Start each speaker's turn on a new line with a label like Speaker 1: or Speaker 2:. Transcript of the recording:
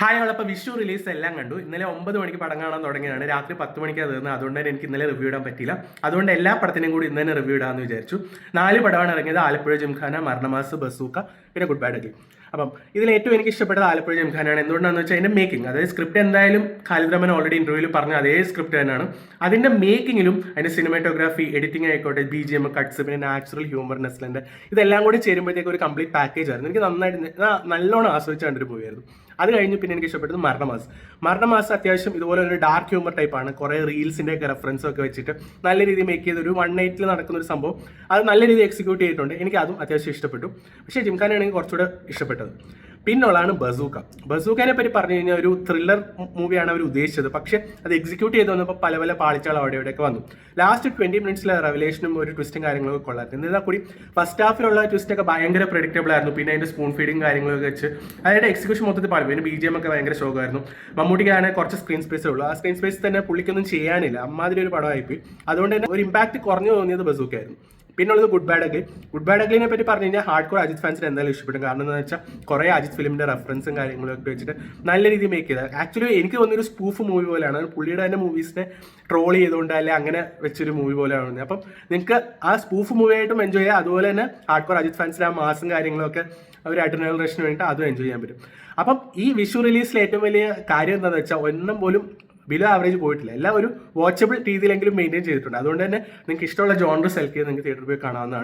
Speaker 1: Hi ഓളപ്പോൾ Vishu release എല്ലാം കണ്ടു. ഇന്നലെ 9 മണിക്ക് പടം കാണാൻ തുടങ്ങിയതാണ്. രാത്രി 10 മണിക്ക് തീർന്നത്. അതുകൊണ്ട് തന്നെ എനിക്ക് ഇന്നലെ റിവ്യൂ ഇടാൻ പറ്റിയില്ല. അതുകൊണ്ട് എല്ലാ പടത്തിനും കൂടി ഇന്ന് തന്നെ റിവ്യൂ ഇടാമെന്ന് വിചാരിച്ചു. 4 പടമാണ് ഇറങ്ങിയത്. ആലപ്പുഴ ജിംഖാന, മരണമാസ്, ബസൂക്ക, പിന്നെ ഗുഡ് ബാഡ് അഗ്ലി. അപ്പം ഇതിൽ ഏറ്റവും എനിക്ക് ഇഷ്ടപ്പെട്ടത് ആലപ്പുഴ ജിംഖാനയാണ്. എന്തുകൊണ്ടാണെന്ന് വെച്ചാൽ അതിൻ്റെ മേക്കിംഗ്, അതായത് സ്ക്രിപ്റ്റ് എന്തായാലും ഖാലിദ് റഹ്മാൻ ഓൾറെഡി ഇന്റർവ്യൂവിൽ പറഞ്ഞ അതേ സ്ക്രിപ്റ്റ് തന്നെയാണ്. അതിൻ്റെ മേക്കിങ്ങിലും അതിൻ്റെ സിനിമാറ്റോഗ്രാഫി, എഡിറ്റിംഗ് ആയിക്കോട്ടെ, BGM, കട്ട്സ്, പിന്നെ നാച്ചുറൽ ഹ്യൂമർനെസ്ലിൻ്റെ ഇതെല്ലാം കൂടി ചേരുമ്പോഴത്തേക്ക് ഒരു കംപ്ലീറ്റ് പാക്കേജ് ആയിരുന്നു. എനിക്ക് നന്നായിട്ട് നല്ലോണം ആസ്വദിച്ച് കണ്ടൊരു മൂവിയായിരുന്നു. അത് കഴിഞ്ഞ് പിന്നെ എനിക്ക് ഇഷ്ടപ്പെട്ടത് മരണമാസ് അത്യാവശ്യം ഇതുപോലെ ഒരു ഡാർക്ക് ഹ്യൂമർ ടൈപ്പാണ്. കുറേ റീൽസിൻ്റെ ഒക്കെ റെഫറൻസും ഒക്കെ വെച്ചിട്ട് നല്ല രീതിയിൽ മേക്ക് ചെയ്ത ഒരു 1 നൈറ്റിൽ നടക്കുന്ന ഒരു സംഭവം. അത് നല്ല രീതിയിൽ എക്സിക്യൂട്ട് ചെയ്തിട്ടുണ്ട്. എനിക്ക് അതും അത്യാവശ്യം ഇഷ്ടപ്പെട്ടു. പക്ഷേ ജിംഖാനയാണ് എനിക്ക് കുറച്ചുകൂടെ ഇഷ്ടപ്പെട്ടത്. പിന്നുള്ളതാണ് ബസൂക്കനെ പറ്റി പറഞ്ഞു കഴിഞ്ഞാൽ ഒരു ത്രില്ലർ മൂവിയാണ് അവർ ഉദ്ദേശിച്ചത്. പക്ഷേ അത് എക്സിക്യൂട്ട് ചെയ്ത് വന്നപ്പോൾ പല പല പാളിച്ചകൾ അവിടെ ഇവിടെയൊക്കെ വന്നു. ലാസ്റ്റ് 20 മിനിറ്റ്സിലെ റെവലേഷനും ഒരു ട്വിസ്റ്റും കാര്യങ്ങളൊക്കെ കൊള്ളായിരുന്നു. എന്നാൽ കൂടി ഫസ്റ്റ് ഹാഫിലുള്ള ട്വിസ്റ്റൊക്കെ ഭയങ്കര പ്രെഡിക്റ്റബിൾ ആയിരുന്നു. പിന്നെ അതിൻ്റെ സ്പൂൺ ഫീഡിങ് കാര്യങ്ങളൊക്കെ വെച്ച് അതിൻ്റെ എക്സിക്യൂഷൻ മൊത്തത്തിൽ പാടും. പിന്നെ BGM ഒക്കെ ഭയങ്കര ഷോക്കായിരുന്നു. മമ്മൂട്ടിക്കാണെങ്കിൽ കുറച്ച് സ്ക്രീൻ സ്പേസേ ഉള്ളൂ. ആ സ്ക്രീൻ സ്പേസ് തന്നെ പുള്ളിക്കൊന്നും ചെയ്യാനില്ല. അമ്മാതിരി ഒരു പടമായിപ്പോയി. അതുകൊണ്ട് തന്നെ ഒരു ഇമ്പാക്ട് കുറഞ്ഞു തോന്നിയത് ബസൂക്കായിരുന്നു. പിന്നുള്ളത് ഗുഡ് ബാഡ് അഗ്ലിനെ പറ്റി പറഞ്ഞു കഴിഞ്ഞാൽ ഹാർഡ് കോർ അജിത് ഫാൻസിന് എന്തായാലും ഇഷ്ടപ്പെടും. കാരണം എന്താണെന്ന് വെച്ചാൽ കുറേ അജിത് ഫിലിമിന്റെ റെഫറൻസും കാര്യങ്ങളും ഒക്കെ വെച്ചിട്ട് നല്ല രീതിയിൽ മേക്ക് ചെയ്തത്. ആക്ച്വലി എനിക്ക് തോന്നിയൊരു സ്പൂഫ് മൂവി പോലെയാണ്. പുള്ളിയുടെ തന്നെ മൂവീസിനെ ട്രോൾ ചെയ്തുകൊണ്ട് അല്ലെ അങ്ങനെ വെച്ചൊരു മൂവി പോലെയാണ്. അപ്പം നിങ്ങൾക്ക് ആ സ്പൂഫ് മൂവി ആയിട്ടും എൻജോയ് ചെയ്യാം. അതുപോലെ തന്നെ ഹാർഡ് കോർ അജിത് ഫാൻസിന് ആ മാസും കാര്യങ്ങളൊക്കെ ഒരു അഡ്രിനലിന് വേണ്ടിയിട്ട് അതും എൻജോയ് ചെയ്യാൻ പറ്റും. അപ്പം ഈ വിഷു റിലീസിൽ ഏറ്റവും വലിയ കാര്യം എന്താണെന്ന് വെച്ചാൽ ഒന്നും പോലും ബിലോ ആവറേജ് പോയിട്ടില്ല. എല്ലാം ഒരു വാച്ചബിൾ രീതിയിലെങ്കിലും മെയിൻറ്റെയിൻ ചെയ്തിട്ടുണ്ട്. അതുകൊണ്ട് തന്നെ നിങ്ങൾക്ക് ഇഷ്ടമുള്ള ജോണർ സെലക്ട് ചെയ്ത് നിങ്ങൾക്ക് തിയേറ്ററിൽ പോയി കാണാവുന്നതാണ്.